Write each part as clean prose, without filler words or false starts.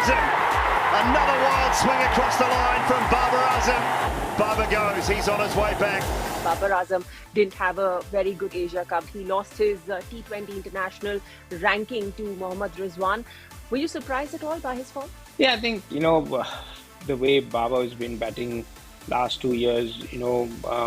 Azam. Another wild swing across the line from Babar Azam. Babar goes, he's on his way back. Babar Azam didn't have a very good Asia Cup. He lost his T20 international ranking to Mohammad Rizwan. Were you surprised at all by his form? Yeah, I think, the way Babar has been batting last 2 years,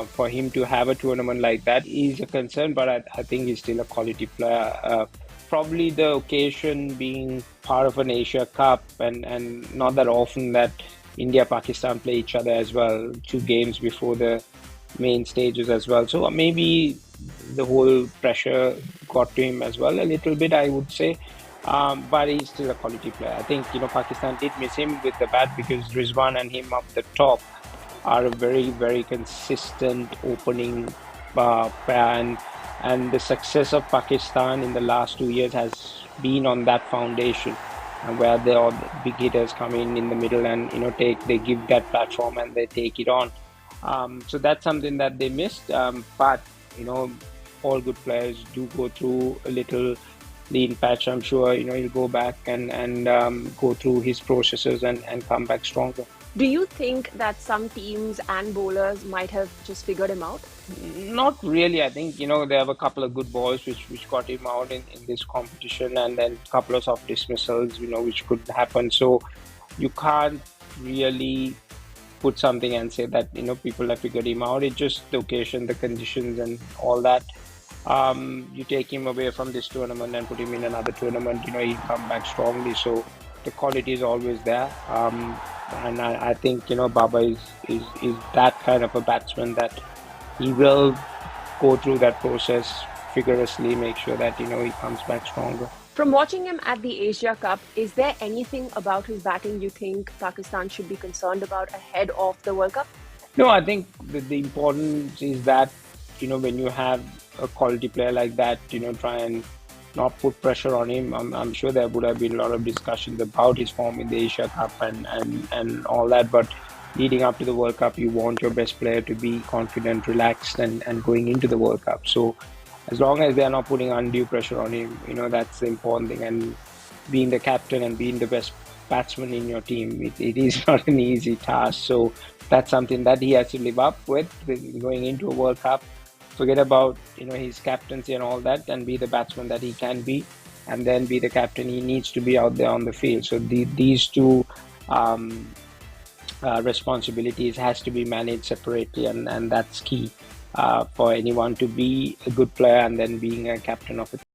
for him to have a tournament like that is a concern, but I think he's still a quality player. Probably the occasion being part of an Asia Cup and not that often that India-Pakistan play each other as well, 2 games before the main stages as well. So maybe the whole pressure got to him as well a little bit, I would say. But he's still a quality player. I think, Pakistan did miss him with the bat because Rizwan and him up the top are a very, very consistent opening pair. And the success of Pakistan in the last 2 years has been on that foundation, and where all the big hitters come in the middle and they give that platform and they take it on. So that's something that they missed. But all good players do go through a little lean patch. I'm sure he'll go back and go through his processes and come back stronger. Do you think that some teams and bowlers might have just figured him out? Not really. I think, they have a couple of good balls which got him out in this competition, and then a couple of soft dismissals, which could happen. So you can't really put something and say that, people have figured him out. It's just the occasion, the conditions and all that. You take him away from this tournament and put him in another tournament, he'll come back strongly. So the quality is always there. And I think, Babar is that kind of a batsman that he will go through that process vigorously, make sure that, he comes back stronger. From watching him at the Asia Cup, is there anything about his batting you think Pakistan should be concerned about ahead of the World Cup? No, I think the importance is that, when you have a quality player like that, try and not put pressure on him. I'm sure there would have been a lot of discussions about his form in the Asia Cup and all that, but leading up to the World Cup, you want your best player to be confident, relaxed and going into the World Cup. So as long as they're not putting undue pressure on him, that's the important thing. And being the captain and being the best batsman in your team, it is not an easy task. So that's something that he has to live up with going into a World Cup. Forget about his captaincy and all that, and be the batsman that he can be, and then be the captain he needs to be out there on the field. So these two responsibilities has to be managed separately, and that's key for anyone to be a good player and then being a captain of a team.